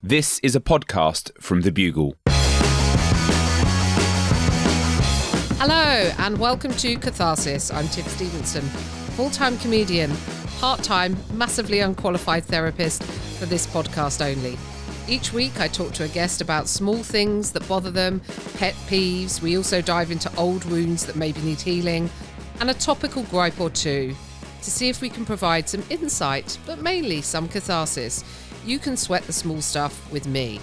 This is a podcast from the Bugle. Hello and welcome to Catharsis. I'm Tiff Stevenson, full-time comedian, part-time, massively unqualified therapist for this podcast only. Each week I talk to a guest about small things that bother them, pet peeves. We also dive into old wounds that maybe need healing and a topical gripe or two to see if we can provide some insight, but mainly some catharsis. You can sweat the small stuff with me.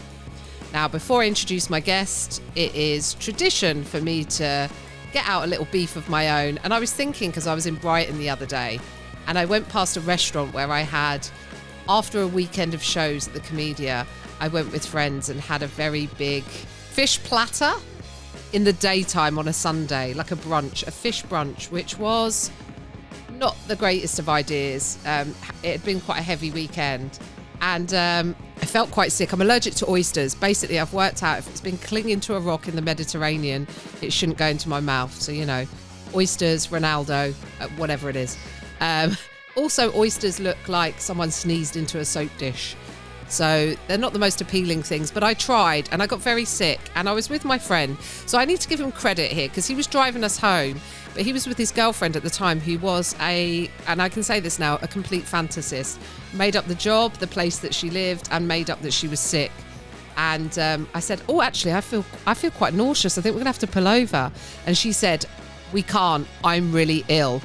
Now, before I introduce my guest, it is tradition for me to get out a little beef of my own. And I was thinking, because I was in Brighton the other day, and I went past a restaurant where I had, after a weekend of shows at the Comedia, I went with friends and had a very big fish platter in the daytime on a Sunday, like a brunch, a fish brunch, which was not the greatest of ideas. It had been quite a heavy weekend. And I felt quite sick. I'm allergic to oysters. Basically, I've worked out if it's been clinging to a rock in the Mediterranean, it shouldn't go into my mouth. So, you know, oysters, Ronaldo, whatever it is. Also, oysters look like someone sneezed into a soap dish. So they're not the most appealing things, but I tried and I got very sick and I was with my friend. So I need to give him credit here because he was driving us home, but he was with his girlfriend at the time who was and I can say this now, a complete fantasist. Made up the job, the place that she lived, and made up that she was sick. And I said, oh, actually, I feel quite nauseous. I think we're going to have to pull over. And she said, we can't. I'm really ill.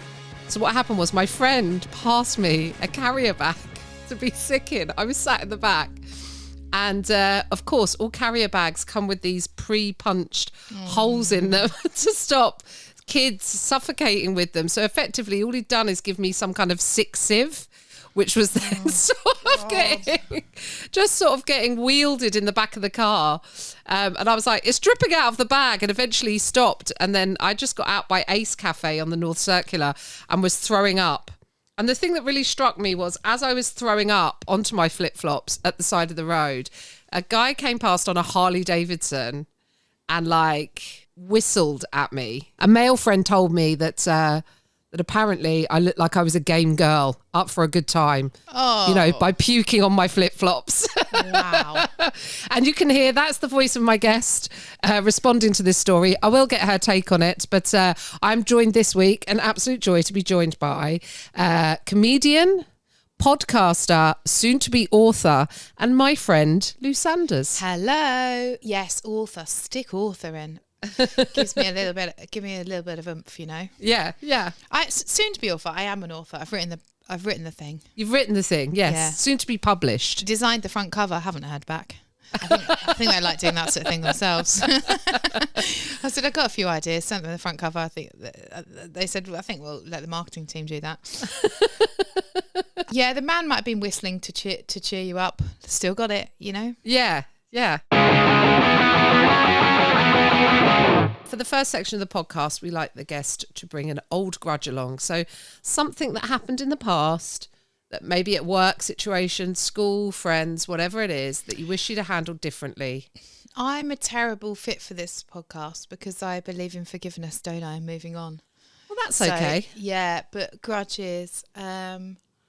So what happened was my friend passed me a carrier bag to be sick in. I was sat in the back. And of course, all carrier bags come with these pre-punched holes in them to stop kids suffocating with them. So effectively, all he'd done is give me some kind of sick sieve, which was then sort of getting wielded in the back of the car. And I was like, it's dripping out of the bag. And eventually he stopped. And then I just got out by Ace Cafe on the North Circular and was throwing up. And the thing that really struck me was as I was throwing up onto my flip-flops at the side of the road, a guy came past on a Harley Davidson and like whistled at me. A male friend told me that apparently I looked like I was a game girl up for a good time, you know, by puking on my flip-flops. Wow. And you can hear that's the voice of my guest responding to this story. I will get her take on it, but I'm joined this week, an absolute joy to be joined by comedian, podcaster, soon-to-be author, and my friend, Lou Sanders. Hello. Yes, author. Stick author in. Give me a little bit of oomph, you know. Yeah. Soon to be author. I am an author. I've written the thing. You've written the thing, yes. Yeah. Soon to be published. Designed the front cover. Haven't heard back. I think they like doing that sort of thing themselves. I said I got a few ideas. Sent them the front cover. I think they said I think we'll let the marketing team do that. Yeah, the man might have been whistling to cheer you up. Still got it, you know. Yeah. For the first section of the podcast, we like the guest to bring an old grudge along. So something that happened in the past, that maybe at work situation, school, friends, whatever it is, that you wish you'd have handled differently. I'm a terrible fit for this podcast because I believe in forgiveness, don't I? Moving on. Well, that's okay. Yeah, but grudges.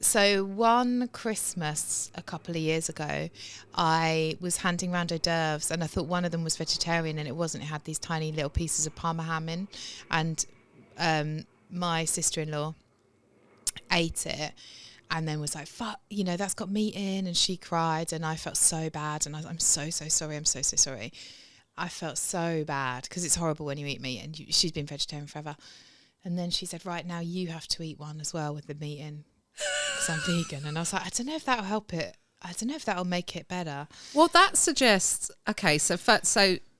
So one Christmas a couple of years ago, I was handing round hors d'oeuvres and I thought one of them was vegetarian and it wasn't. It had these tiny little pieces of Parma ham in, and my sister-in-law ate it and then was like, fuck, you know, that's got meat in, and she cried and I felt so bad and I'm so sorry. I'm so sorry. I felt so bad because it's horrible when you eat meat, and she's been vegetarian forever. And then she said, right, now you have to eat one as well with the meat in. Because I'm vegan. And I was like, I don't know if that'll help it. I don't know if that'll make it better. Well, that suggests, okay, so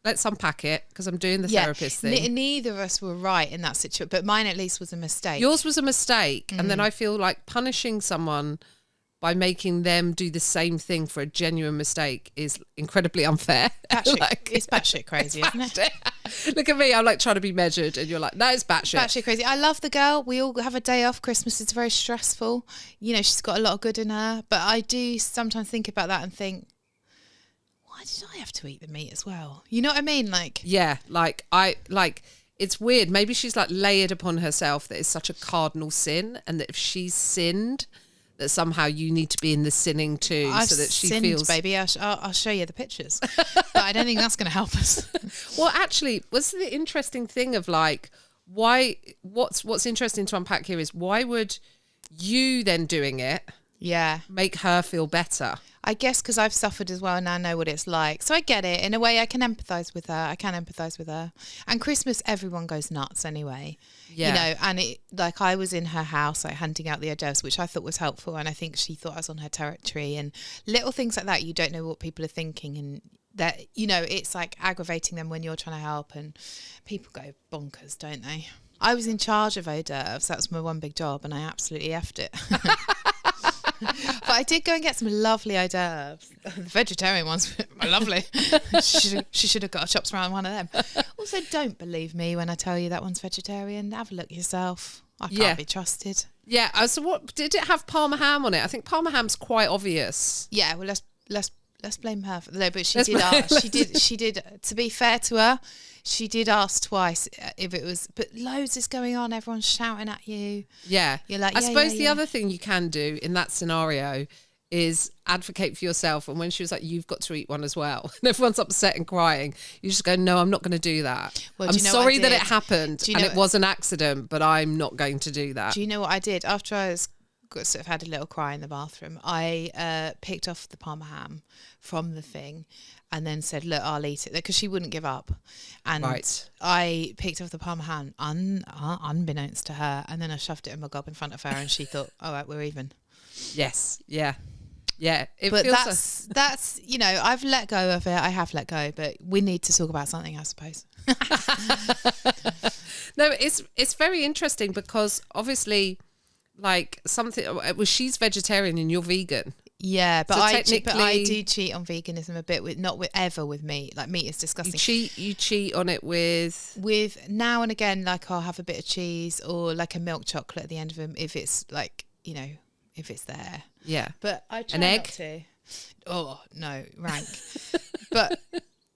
let's unpack it, because I'm doing the therapist thing. Neither of us were right in that situation, but mine at least was a mistake. Yours was a mistake. And then I feel like punishing someone by making them do the same thing for a genuine mistake is incredibly unfair. It's batshit crazy, isn't it? Look at me, I'm like trying to be measured, and you're like, no, it's batshit. Batshit crazy. I love the girl. We all have a day off. Christmas is very stressful. You know, she's got a lot of good in her. But I do sometimes think about that and think, why did I have to eat the meat as well? You know what I mean? Like, yeah, it's weird. Maybe she's like layered upon herself that it's such a cardinal sin, and that if she's sinned, that somehow you need to be in the sinning too, I've so that she sinned, feels. baby. I'll show you the pictures, but I don't think that's going to help us. Well, actually, what's the interesting thing of like why? What's interesting to unpack here is why would you then doing it make her feel better? I guess because I've suffered as well and I know what it's like. So I get it. In a way, I can empathise with her. And Christmas, everyone goes nuts anyway. Yeah. You know, and it, like I was in her house, like handing out the hors d'oeuvres, which I thought was helpful. And I think she thought I was on her territory and little things like that. You don't know what people are thinking. And that, you know, it's like aggravating them when you're trying to help. And people go bonkers, don't they? I was in charge of hors d'oeuvres. That was my one big job. And I absolutely effed it. But I did go and get some lovely hors d'oeuvres. The vegetarian ones were lovely. She should have got her chops around one of them. Also, don't believe me when I tell you that one's vegetarian. Have a look yourself. I can't be trusted. Yeah. So what did it have? Parma ham on it? I think Parma ham's quite obvious. Yeah. Well, let's blame her. No, but she did ask. She did. To be fair to her, she did ask twice if it was. But loads is going on. Everyone's shouting at you. Yeah. You're like, I suppose the other thing you can do in that scenario is advocate for yourself. And when she was like, you've got to eat one as well, and everyone's upset and crying, you just go, no, I'm not going to do that. Well, I'm sorry that it happened and it was an accident, but I'm not going to do that. Do you know what I did? After I sort of had a little cry in the bathroom, I picked off the Parma ham from the thing and then said, look, I'll eat it, because she wouldn't give up. And I picked off the Parma ham unbeknownst to her, and then I shoved it in my gob in front of her, and she thought, all right, we're even. Yes. Yeah. Yeah. But that's, you know, I've let go of it. I have let go, but we need to talk about something, I suppose. No, it's very interesting because obviously, like she's vegetarian and you're vegan. Yeah, but so I do cheat on veganism a bit, not ever with meat. Like meat is disgusting. You cheat on it with now and again. Like I'll have a bit of cheese or like a milk chocolate at the end of them if it's like, you know, if it's there. Yeah, but I try an egg. Not to. Oh no, rank. But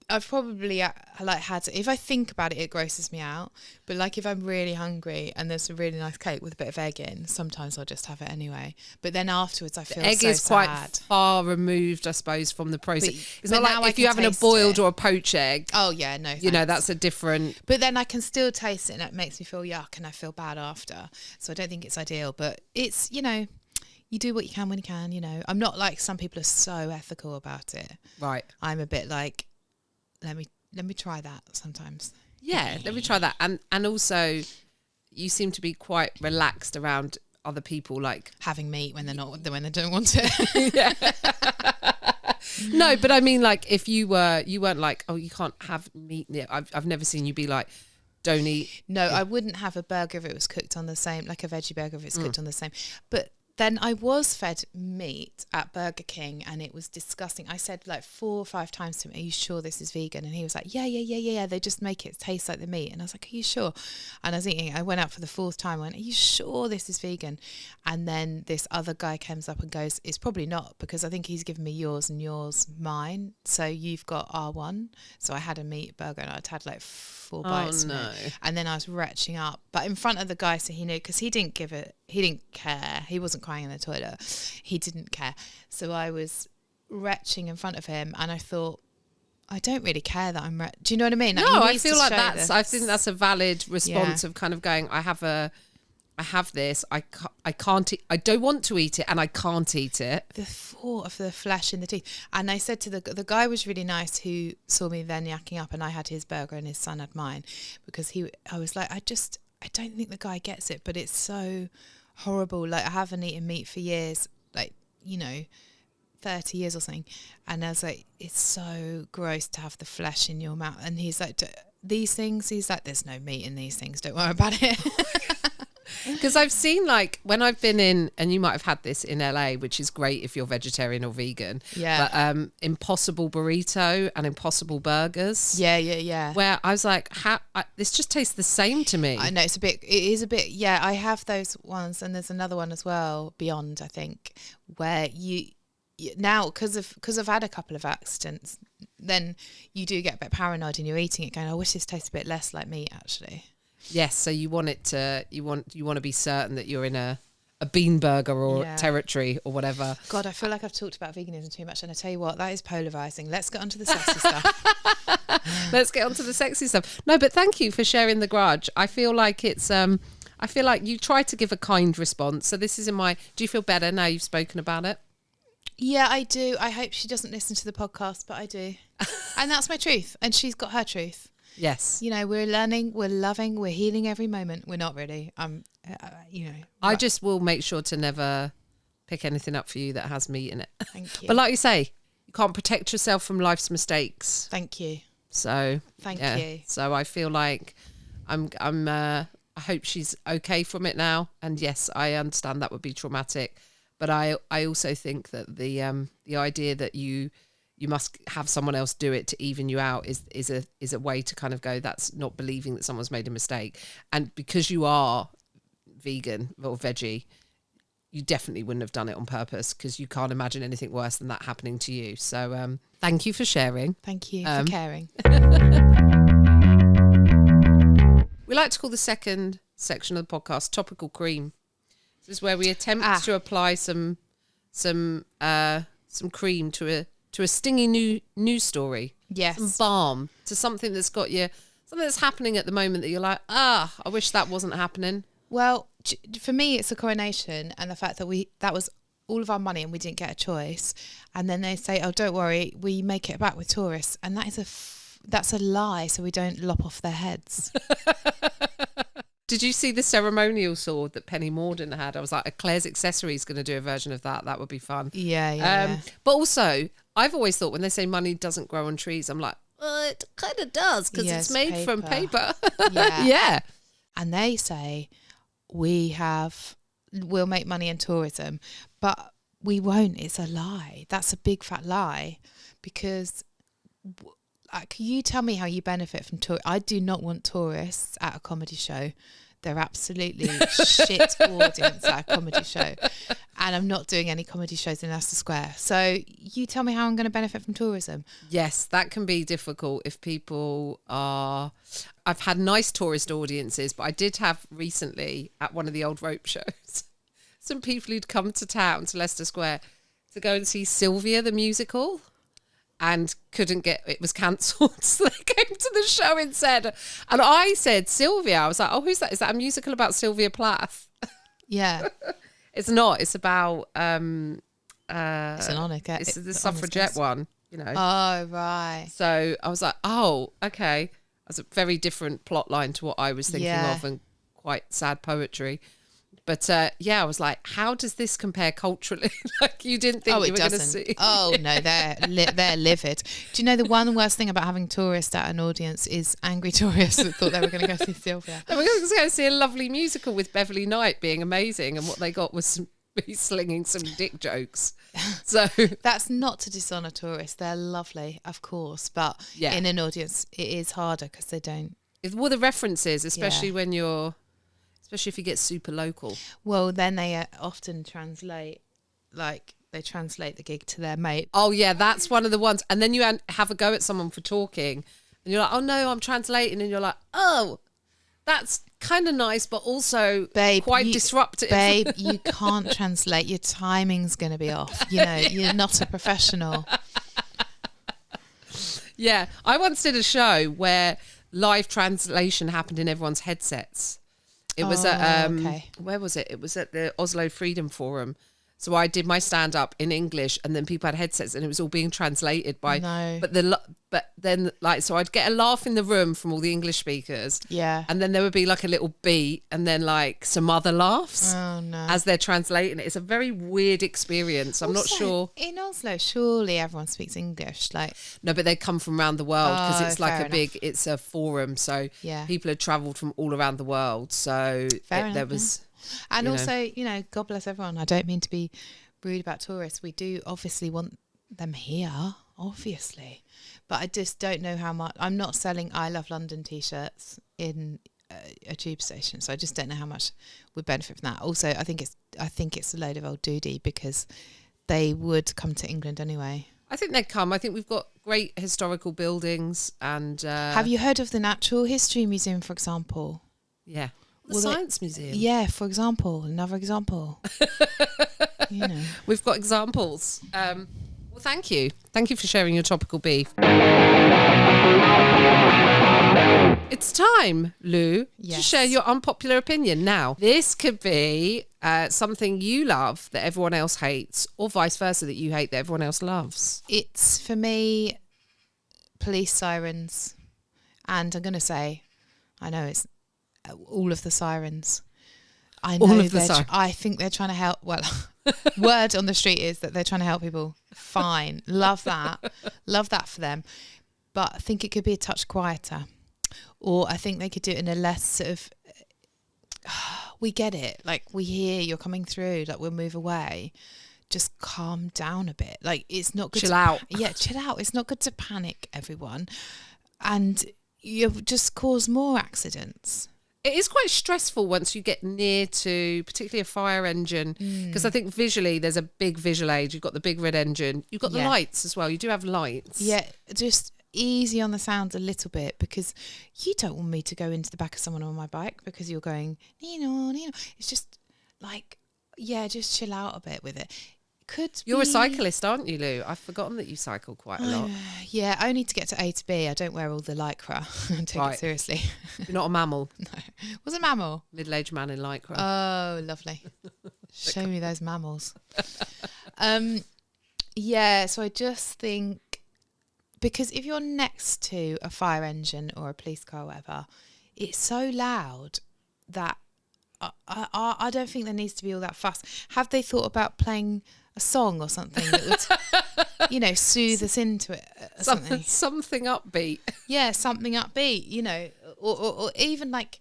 I've probably had if I think about it, it grosses me out. But like if I'm really hungry and there's a really nice cake with a bit of egg in, sometimes I'll just have it anyway. But then afterwards, I feel the egg so is sad. Quite far removed, I suppose, from the process. It's not like if you're having a boiled or a poached egg. Oh yeah, no. Thanks. You know, that's a different. But then I can still taste it, and it makes me feel yuck, and I feel bad after. So I don't think it's ideal. But it's, you know, you do what you can when you can. You know, I'm not like some people are so ethical about it. Right. I'm a bit like, let me try that sometimes. Yeah, let me try that. And also, you seem to be quite relaxed around other people, like having meat when they don't want it. Yeah. No, but I mean, like if you weren't like, oh, you can't have meat. I've never seen you be like, don't eat. No, I wouldn't have a burger if it was cooked on the same, like a veggie burger if it's cooked on the same. But then I was fed meat at Burger King and it was disgusting. I said like 4 or 5 times to him, are you sure this is vegan? And he was like, yeah. They just make it taste like the meat. And I was like, are you sure? And I was eating it. I went out for the 4th time. I went, are you sure this is vegan? And then this other guy comes up and goes, it's probably not, because I think he's given me yours and yours mine. So you've got R1. So I had a meat burger and I'd had like 4 bites. Oh, no. And then I was retching up. But in front of the guy, so he knew, because he didn't care. He wasn't crying in the toilet. He didn't care. So I was retching in front of him and I thought, I don't really care that I'm do you know what I mean? Like, no, I feel like I think that's a valid response of kind of going, I have this, I can't eat, I don't want to eat it and I can't eat it. The thought of the flesh in the teeth. And I said to the guy was really nice who saw me then yakking up, and I had his burger and his son had mine, because I was like, I don't think the guy gets it, but it's so horrible. Like I haven't eaten meat for years, like, you know, 30 years or something. And I was like, it's so gross to have the flesh in your mouth. And he's like, these things, he's like, there's no meat in these things, don't worry about it. Because I've seen, like, when I've been in, and you might have had this in LA, which is great if you're vegetarian or vegan. Yeah. But Impossible Burrito and Impossible Burgers. Yeah. Where I was like, this just tastes the same to me. I know, it is a bit, yeah, I have those ones. And there's another one as well, Beyond, I think, where you now, because I've had a couple of accidents, then you do get a bit paranoid and you're eating it going, I wish this tastes a bit less like meat, actually. Yes, so you want it to, you want to be certain that you're in a a bean burger or territory or whatever. God, I feel like I've talked about veganism too much, and I tell you what, that is polarising. Let's get onto the sexy stuff. Let's get onto the sexy stuff. No, but thank you for sharing the grudge. I feel like it's I feel like you try to give a kind response. So this is do you feel better now you've spoken about it? Yeah, I do. I hope she doesn't listen to the podcast, but I do. And that's my truth. And she's got her truth. Yes. You know, we're learning, we're loving, we're healing every moment. We're not really. I just will make sure to never pick anything up for you that has meat in it. Thank you. But like you say, you can't protect yourself from life's mistakes. Thank you. So thank you. So I feel like I hope she's okay from it now. And yes, I understand that would be traumatic. But I also think that the idea that you must have someone else do it to even you out is a way to kind of go, that's not believing that someone's made a mistake. And because you are vegan or veggie, you definitely wouldn't have done it on purpose, because you can't imagine anything worse than that happening to you. So thank you for sharing. Thank you for caring. We like to call the second section of the podcast Topical Cream. This is where we attempt to apply some cream to a stingy news story. Yes. Some balm to something that's got you, something that's happening at the moment that you're like, I wish that wasn't happening. Well, for me, it's a coronation, and the fact that that was all of our money and we didn't get a choice. And then they say, oh, don't worry, we make it back with tourists. And that is that's a lie, so we don't lop off their heads. Did you see the ceremonial sword that Penny Morden had? I was like, Claire's Accessories going to do a version of that. That would be fun. Yeah. But also, I've always thought when they say money doesn't grow on trees, I'm like, it kind of does, because it's made from paper. Yeah. And they say, we'll make money in tourism, but we won't. It's a lie. That's a big fat lie, because you tell me how you benefit from tour. I do not want tourists at a comedy show. They're absolutely shit audience at a comedy show. And I'm not doing any comedy shows in Leicester Square. So you tell me how I'm going to benefit from tourism. Yes, that can be difficult if people are... I've had nice tourist audiences, but I did have recently at one of the old rope shows, some people who'd come to town, to Leicester Square, to go and see Sylvia the musical, and it was cancelled. So they came to the show instead. And I said, Sylvia, I was like, oh, who's that? Is that a musical about Sylvia Plath? Yeah. It's not. It's about... it's an honour. It's the suffragette one, you know. Oh, right. So I was like, oh, okay. That's a very different plot line to what I was thinking of, and quite sad poetry. But I was like, how does this compare culturally? Like, you didn't think you were going to see. Oh, no, they're livid. Do you know the one worst thing about having tourists at an audience is angry tourists that thought they were going to go see Sylvia? They were going to go see a lovely musical with Beverly Knight being amazing, and what they got was me slinging some dick jokes. So that's not to dishonour tourists. They're lovely, of course. But in an audience, it is harder because they don't. Well, the references, especially when you're... Especially if you get super local. Well, then they often translate the gig to their mate. Oh, yeah, that's one of the ones. And then you have a go at someone for talking, and you're like, oh, no, I'm translating. And you're like, oh, that's kind of nice, but also quite disruptive. Babe, you can't translate. Your timing's going to be off. You know, you're not a professional. Yeah, I once did a show where live translation happened in everyone's headsets. It was at, where was it? It was at the Oslo Freedom Forum. So I did my stand-up in English, and then people had headsets, and it was all being translated by... No. But then, like, so I'd get a laugh in the room from all the English speakers. Yeah. And then there would be, like, a little beat, and then, like, some other laughs. Oh, no. As they're translating it. It's a very weird experience. I'm not sure... In Oslo, surely everyone speaks English, like... No, but they come from around the world, because it's like fair enough. it's a forum, so people had travelled from all around the world, so there was... And also, God bless everyone. I don't mean to be rude about tourists. We do obviously want them here, obviously. But I just don't know how much. I'm not selling I Love London T-shirts in a tube station, so I just don't know how much would benefit from that. Also, I think it's a load of old doody, because they would come to England anyway. I think they'd come. I think we've got great historical buildings. And have you heard of the Natural History Museum, for example? Yeah. The Science Museum. Yeah, for example, another example. You know. We've got examples. Well, thank you. Thank you for sharing your topical beef. It's time, Lou, to share your unpopular opinion. Now, this could be something you love that everyone else hates, or vice versa, that you hate that everyone else loves. It's, for me, police sirens. And I'm going to say, I know it's all of the sirens. I know I think they're trying to help. Well, word on the street is that they're trying to help people. Fine. Love that. Love that for them. But I think it could be a touch quieter. Or I think they could do it in a less sort of, we get it. Like, we hear you're coming through. Like, we'll move away. Just calm down a bit. Like, it's not good Chill out. Yeah, chill out. It's not good to panic everyone. And you just cause more accidents. It is quite stressful once you get near to particularly a fire engine, because I think visually there's a big visual aid. You've got the big red engine. You've got the lights as well. You do have lights. Yeah, just easy on the sound a little bit, because you don't want me to go into the back of someone on my bike because you're going, Nino, Nino. It's just like, just chill out a bit with it. You're a cyclist, aren't you, Lou? I've forgotten that you cycle quite a lot. Yeah, only to get to A to B. I don't wear all the lycra. I take it seriously. You're not a mammal. No. What's a mammal? Middle-aged man in lycra. Oh, lovely. Show me those mammals. So I just think, because if you're next to a fire engine or a police car or whatever, it's so loud that I don't think there needs to be all that fuss. Have they thought about playing a song or something that would, soothe us into it? Something upbeat. Yeah, something upbeat, or even like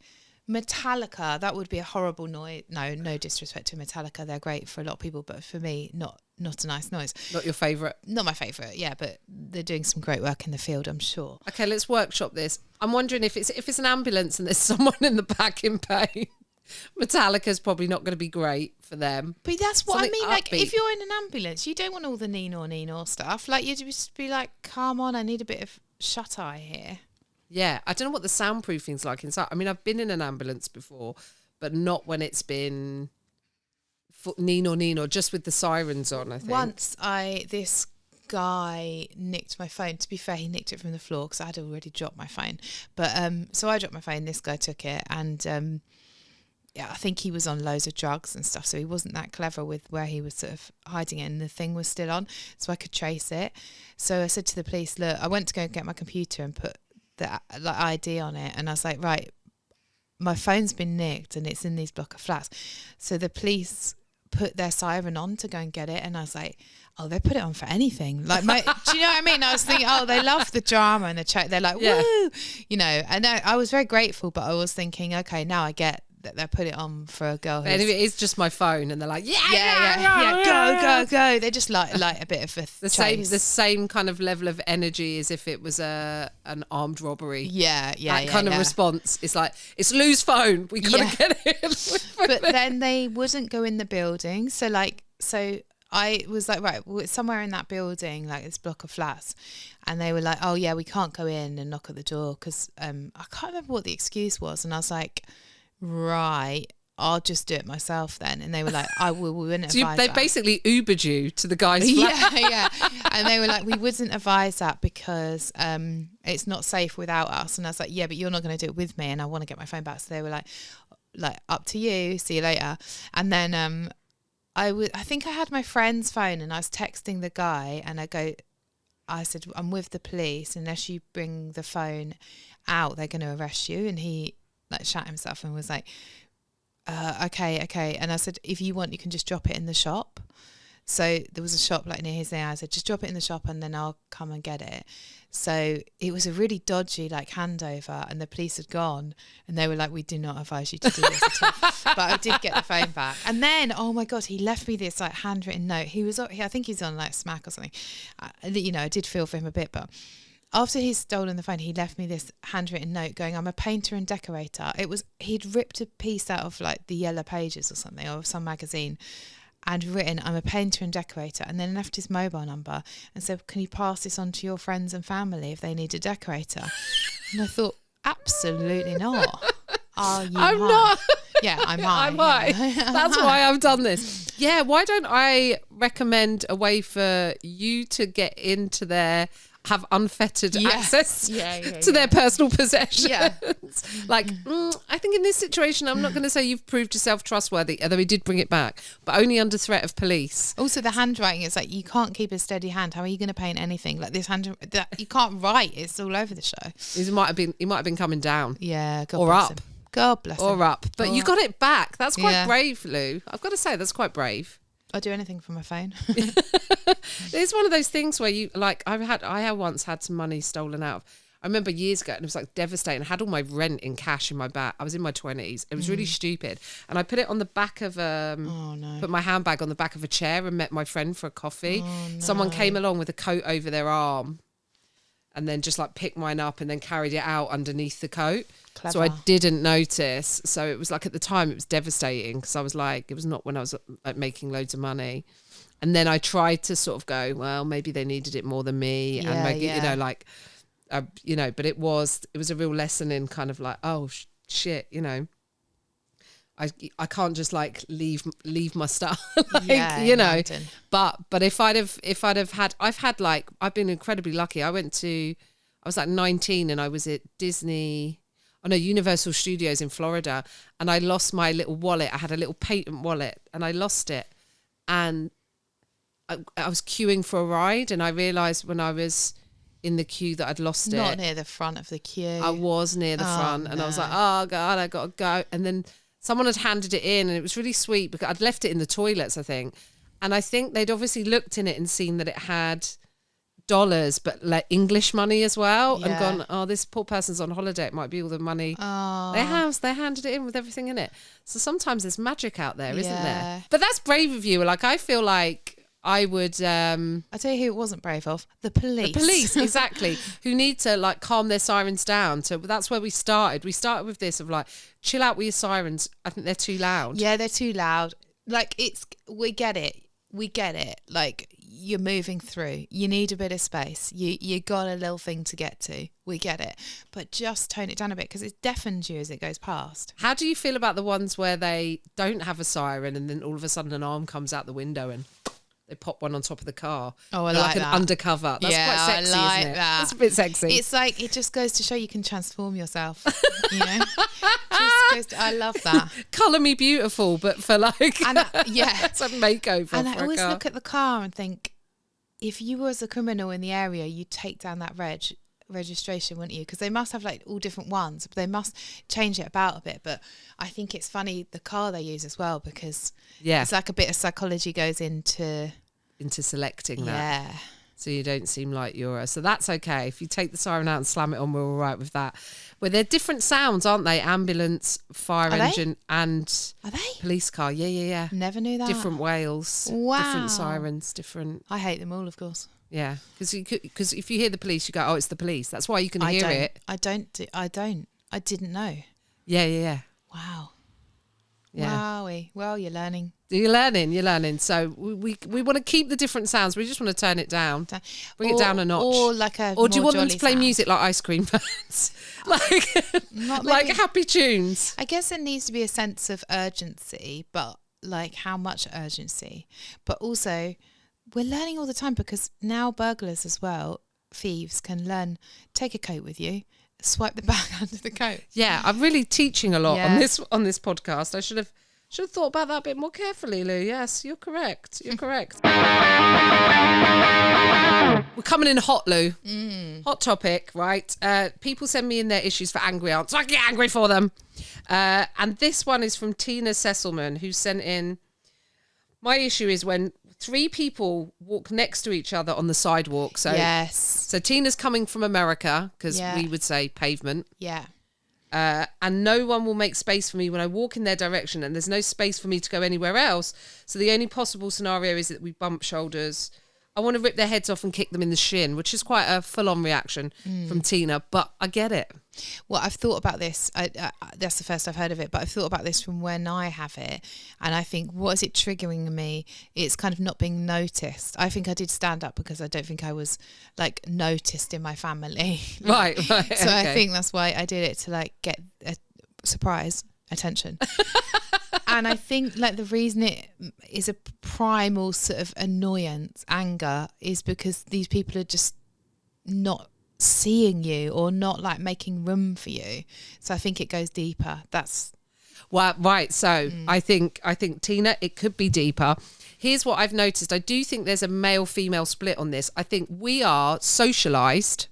Metallica. That would be a horrible noise. No disrespect to Metallica. They're great for a lot of people, but for me, not a nice noise. Not your favourite? Not my favourite, yeah, but they're doing some great work in the field, I'm sure. Okay, let's workshop this. I'm wondering if it's an ambulance and there's someone in the back in pain. Metallica's probably not going to be great for them. But that's what Something I mean. upbeat. Like, if you're in an ambulance, you don't want all the Nino stuff. Like, you just be like, come on, I need a bit of shut-eye here. Yeah, I don't know what the soundproofing's like inside. I mean, I've been in an ambulance before, but not when it's been Nino, just with the sirens on, I think. Once this guy nicked my phone. To be fair, he nicked it from the floor because I had already dropped my phone. But so I dropped my phone, this guy took it, and I think he was on loads of drugs and stuff, so he wasn't that clever with where he was sort of hiding it, and the thing was still on, so I could trace it. So I said to the police, look, I went to go get my computer and put the ID on it, and I was like, right, my phone's been nicked and it's in these block of flats. So the police put their siren on to go and get it, and I was like, oh, they put it on for anything. Like, do you know what I mean? I was thinking, oh, they love the drama and the chat. They're like, woo, and I was very grateful, but I was thinking, okay, now I get that they put it on for a girl. And if it is just my phone, and they're like, go. They just like a bit of the same kind of level of energy as if it was an armed robbery. Yeah. That kind of response. It's like, it's Lou's phone. We gotta get it. But then they wouldn't go in the building. So I was like, right, well, it's somewhere in that building, like this block of flats. And they were like, oh yeah, we can't go in and knock at the door because I can't remember what the excuse was. And I was like, right, I'll just do it myself then. And they were like, we wouldn't advise they that. basically Ubered you to the guy's flat. Yeah. And they were like, we wouldn't advise that because it's not safe without us. And I was like, yeah, but you're not going to do it with me, and I want to get my phone back. So they were like, up to you, see you later. And then I think I had my friend's phone, and I was texting the guy, and I said, I'm with the police, unless you bring the phone out, they're going to arrest you. And he shat himself and was like, okay. And I said, if you want, you can just drop it in the shop. So there was a shop near his name. I said, just drop it in the shop and then I'll come and get it. So it was a really dodgy handover, and the police had gone, and they were like, we do not advise you to do this at all. But I did get the phone back. And then, oh my God, he left me this handwritten note. I think he's on Smack or something. I did feel for him a bit, but after he'd stolen the phone, he left me this handwritten note going, I'm a painter and decorator. He'd ripped a piece out of the Yellow Pages or something, or some magazine, and written, I'm a painter and decorator, and then left his mobile number and said, can you pass this on to your friends and family if they need a decorator? And I thought, absolutely not. Are you I'm high? not. Yeah, I'm high. I'm high. Yeah. That's why I've done this. Yeah, why don't I recommend a way for you to get into their, have unfettered access to their personal possessions? Yeah. Like, I think in this situation, I'm not going to say you've proved yourself trustworthy, although he did bring it back, but only under threat of police. Also, the handwriting is like, you can't keep a steady hand. How are you going to paint anything like this? You can't write. It's all over the show. He might have been coming down. Yeah, God or bless up. him. God bless him. Or up. But you got it back. That's quite Yeah. brave, Lou. I've got to say, that's quite brave. I'll do anything from my phone. It's one of those things where you, like, I have once had some money stolen out of. I remember years ago, and it was like devastating. I had all my rent in cash in my bag. I was in my 20s. It was really stupid. And I put it on the back of put my handbag on the back of a chair and met my friend for a coffee. Oh, no. Someone came along with a coat over their arm and then just like picked mine up and then carried it out underneath the coat. Clever. So I didn't notice. So it was like, at the time it was devastating, because I was like, it was not when I was like making loads of money. And then I tried to sort of go, well, maybe they needed it more than me. Yeah, and maybe, yeah. you know, like, but it was a real lesson in kind of like, oh shit, you know, I can't just like leave my stuff, like, you know. Imagine. But if I'd have had, I've been incredibly lucky. I was like 19 and I was at Universal Studios in Florida, and I lost my little wallet. I had a little patent wallet and I lost it, and I was queuing for a ride, and I realised when I was in the queue that I'd lost it. Not near the front of the queue. I was near the front, and I was like, oh God, I got to go. And then someone had handed it in, and it was really sweet because I'd left it in the toilets, I think. And I think they'd obviously looked in it and seen that it had dollars, but like English money as well, and gone, oh, this poor person's on holiday. It might be all the money they handed it in with everything in it. So sometimes there's magic out there, isn't there? But that's brave of you. Like, I feel like I would I tell you who it wasn't brave of. The police. The police, exactly, who need to like calm their sirens down. So that's where we started. We started with this of like, chill out with your sirens. I think they're too loud. Yeah, they're too loud. Like, we get it. Like, you're moving through. You need a bit of space. You got a little thing to get to. We get it. But just tone it down a bit, because it deafens you as it goes past. How do you feel about the ones where they don't have a siren and then all of a sudden an arm comes out the window and they pop one on top of the car? Oh, I They're like an that. undercover. That's quite sexy, I like isn't it? that. That's a bit sexy. It's like, it just goes to show you can transform yourself. You know, I love that. Colour me beautiful, but for like, it's a makeover. And I for a always car. look at the car and think, if you was a criminal in the area, you'd take down that registration, wouldn't you? Because they must have like all different ones, but they must change it about a bit. But I think it's funny the car they use as well, because it's like a bit of psychology goes into selecting that. Yeah. So you don't seem like you're so that's okay. If you take the siren out and slam it on, we're all right with that. Well, they're different sounds, aren't they? Ambulance, fire engine, and Are they? police car. Yeah. Never knew that. Different wails. Wow. Different sirens. Different. I hate them all, of course. Yeah, because if you hear the police, you go, oh, it's the police. That's why you can hear it. I didn't know. Yeah. Wow. Yeah. Wowie. Well, you're learning. You're learning. So we want to keep the different sounds. We just want to turn it down. Bring it down a notch. Or do you want them to play music like ice cream fans? like happy tunes? I guess there needs to be a sense of urgency, but like how much urgency? But also, we're learning all the time, because now burglars as well, thieves, can learn, take a coat with you, swipe the bag under the coat. Yeah, I'm really teaching a lot on this podcast. I should have thought about that a bit more carefully, Lou. Yes, you're correct. We're coming in hot, Lou. Hot topic, right? People send me in their issues for angry aunts, so I get angry for them. And this one is from Tina Sesselman, who sent in, my issue is when 3 people walk next to each other on the sidewalk. So Yes. So Tina's coming from America, because we would say pavement. Yeah. And no one will make space for me when I walk in their direction, and there's no space for me to go anywhere else. So the only possible scenario is that we bump shoulders. I want to rip their heads off and kick them in the shin, which is quite a full-on reaction from Tina, but I get it. Well, I've thought about this. That's the first I've heard of it, but I've thought about this from when I have it, and I think, what is it triggering in me? It's kind of not being noticed. I think I did stand up because I don't think I was like noticed in my family. Right. So I think that's why I did it, to like get surprise, attention. And I think like the reason it is a primal sort of annoyance, anger, is because these people are just not seeing you or not like making room for you. So I think it goes deeper. That's well, right. So I think Tina, it could be deeper. Here's what I've noticed. I do think there's a male-female split on this. I think we are socialised.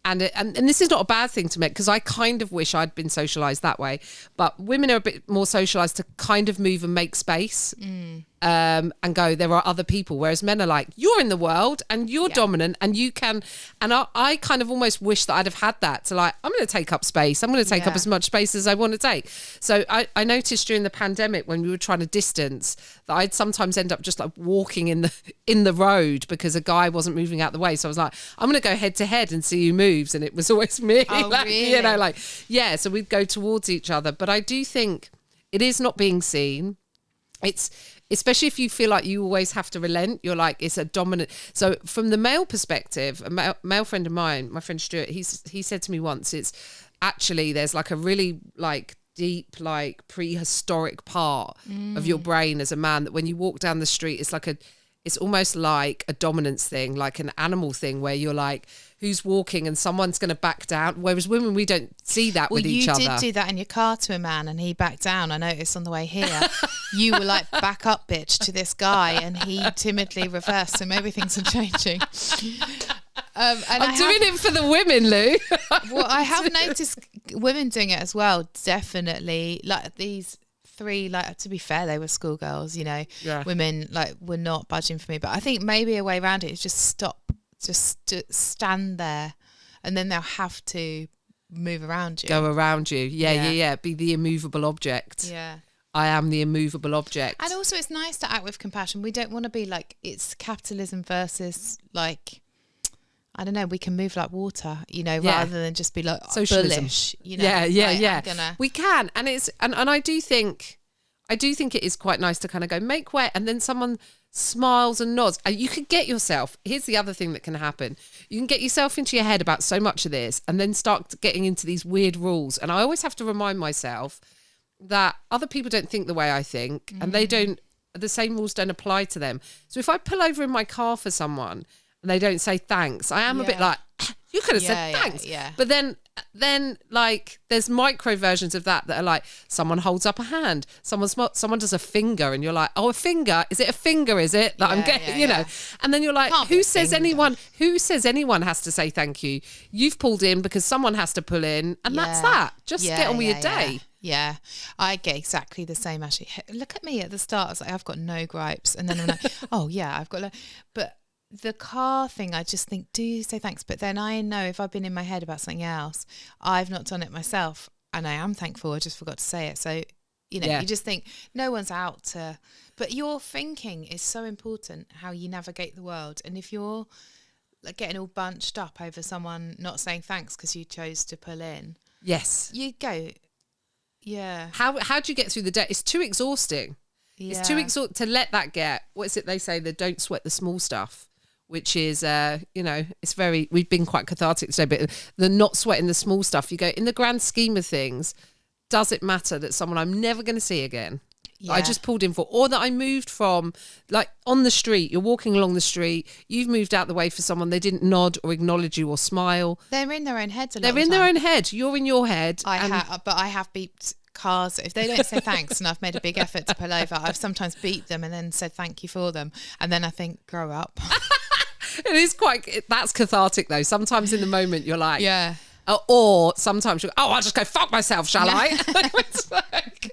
And this is not a bad thing to make, because I kind of wish I'd been socialised that way. But women are a bit more socialised to kind of move and make space and go, there are other people. Whereas men are like, you're in the world and you're dominant and you can. And I kind of almost wish that I'd have had that to like, I'm going to take up space. I'm going to take up as much space as I want to take. So I noticed during the pandemic when we were trying to distance that I'd sometimes end up just like walking in the road because a guy wasn't moving out the way. So I was like, I'm going to go head to head and see who moves. And it was always me. Oh, like, really? You know, like, yeah, so we'd go towards each other. But I do think it is not being seen. It's, especially if you feel like you always have to relent, you're like, it's a dominant. So from the male perspective, a male friend of mine, my friend Stuart, he said to me once, it's actually, there's like a really like deep, like prehistoric part of your brain as a man that when you walk down the street, it's almost like a dominance thing, like an animal thing where you're like, who's walking and someone's going to back down. Whereas women, we don't see that with each other. You did do that in your car to a man and he backed down. I noticed on the way here, you were like, back up, bitch, to this guy. And he timidly reversed. So maybe things are changing. I'm doing it for the women, Lou. Well, I have noticed women doing it as well. Definitely. Like these 3, like, to be fair, they were schoolgirls, you know. Yeah. Women like were not budging for me. But I think maybe a way around it is just stop. Just stand there and then they'll have to move around you. Go around you. Yeah. Be the immovable object. Yeah. I am the immovable object. And also it's nice to act with compassion. We don't want to be like, it's capitalism versus like, I don't know, we can move like water, you know, rather than just be like socialism. Bullish, you know. Yeah. We can. And it's and I do think it is quite nice to kind of go make way, and then someone smiles and nods, and you could get yourself, here's the other thing that can happen, you can get yourself into your head about so much of this and then start getting into these weird rules. And I always have to remind myself that other people don't think the way I think, and the same rules don't apply to them. So if I pull over in my car for someone and they don't say thanks, I am a bit like, you could have said thanks. But then like there's micro versions of that are like, someone holds up a hand, someone does a finger, and you're like, oh, a finger, is it a finger, is it that I'm getting, you know? And then you're like, who says anyone has to say thank you? You've pulled in because someone has to pull in, and that's that. Just get on with your day. Yeah, I get exactly the same, actually. Look at me at the start, I was like, I've got no gripes, and then I'm like, oh yeah, I've got but the car thing, I just think, do say thanks. But then I know if I've been in my head about something else, I've not done it myself, and I am thankful, I just forgot to say it. So, you know, you just think no one's out to, but your thinking is so important, how you navigate the world. And if you're like getting all bunched up over someone not saying thanks because you chose to pull in, you go, how do you get through the day? It's too exhausting. It's too exhausting to let that get, what is it they say, the don't sweat the small stuff, which is, you know, it's very, we've been quite cathartic today, but the not sweating the small stuff, you go, in the grand scheme of things, does it matter that someone I'm never going to see again, I just pulled in for, or that I moved from, like on the street, you're walking along the street, you've moved out the way for someone, they didn't nod or acknowledge you or smile. They're in their own heads a lot They're in their own head. You're in your head. But I have beeped cars. If they don't say thanks and I've made a big effort to pull over, I've sometimes beeped them and then said thank you for them. And then I think, grow up. It is that's cathartic though. Sometimes in the moment you're like, or sometimes you're, I'll just go fuck myself, shall I? It's like,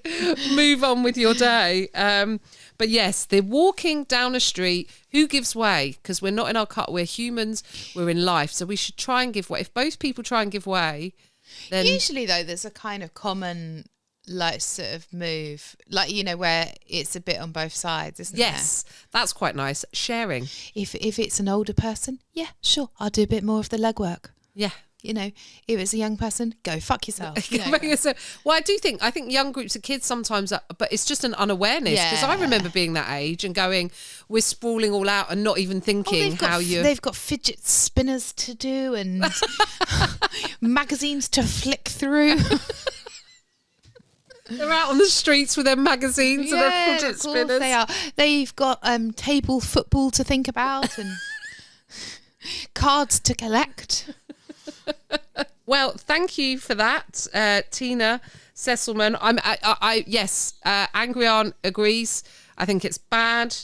move on with your day. But yes, they're walking down a street. Who gives way? Because we're not in our car. We're humans. We're in life. So we should try and give way. If both people try and give way, then usually though, there's a kind of common like sort of move, like, you know, where it's a bit on both sides, isn't there? That's quite nice. Sharing. If it's an older person, sure, I'll do a bit more of the legwork. You know, if it's a young person, go fuck yourself. You know? Well, I think young groups of kids sometimes, but it's just an unawareness, because I remember being that age and going, we're sprawling all out and not even thinking they've got fidget spinners to do and magazines to flick through. They're out on the streets with their magazines and their fidget spinners. They are. They've got table football to think about and cards to collect. Well, thank you for that, Tina Sesselman. Yes, Angry Aunt agrees. I think it's bad.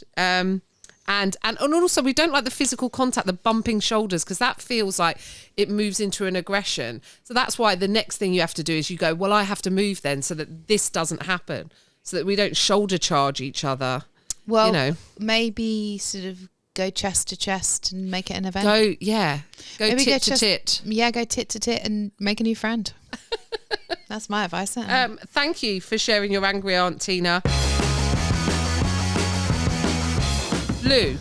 And also we don't like the physical contact, the bumping shoulders, because that feels like it moves into an aggression. So that's why the next thing you have to do is you go, well, I have to move then so that this doesn't happen, so that we don't shoulder charge each other. Well, maybe sort of go chest to chest and make it an event. Go tit to tit. Yeah, go tit to tit and make a new friend. That's my advice. Thank you for sharing your Angry Aunt, Tina. Lou,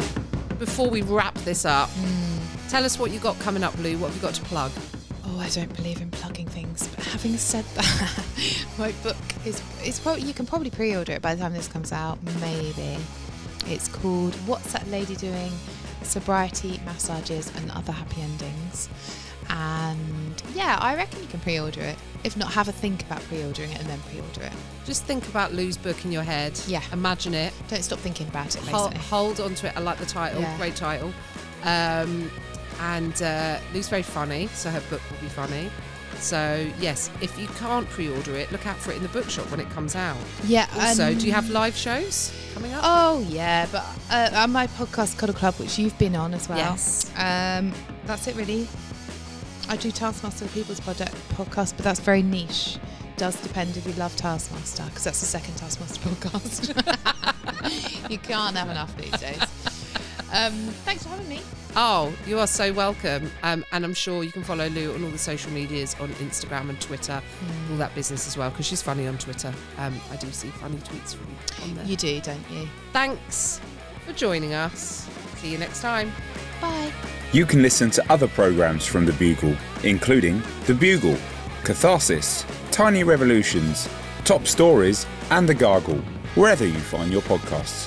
before we wrap this up, tell us what you got coming up, Lou. What have you got to plug? Oh, I don't believe in plugging things. But having said that, my book is probably, you can probably pre-order it by the time this comes out. Maybe. It's called What's That Lady Doing? Sobriety, Massages and Other Happy Endings. And yeah, I reckon you can pre-order it. If not, have a think about pre-ordering it and then pre-order it. Just think about Lou's book in your head. Yeah. Imagine it. Don't stop thinking about it, basically. Hold on to it. I like the title. Yeah. Great title. And Lou's very funny, so her book will be funny. So, yes, if you can't pre-order it, look out for it in the bookshop when it comes out. Yeah. Also, do you have live shows coming up? Oh, yeah. But on my podcast, Cuddle Club, which you've been on as well. Yes. That's it, really. I do Taskmaster the People's podcast, but that's very niche. Does depend if you love Taskmaster, because that's the second Taskmaster podcast. You can't have enough these days. Thanks for having me. Oh, you are so welcome. And I'm sure you can follow Lou on all the social medias, on Instagram and Twitter, all that business as well, because she's funny on Twitter. I do see funny tweets from you on there. You do, don't you? Thanks for joining us. See you next time. Bye. You can listen to other programmes from The Bugle, including The Bugle, Catharsis, Tiny Revolutions, Top Stories and The Gargle, wherever you find your podcasts.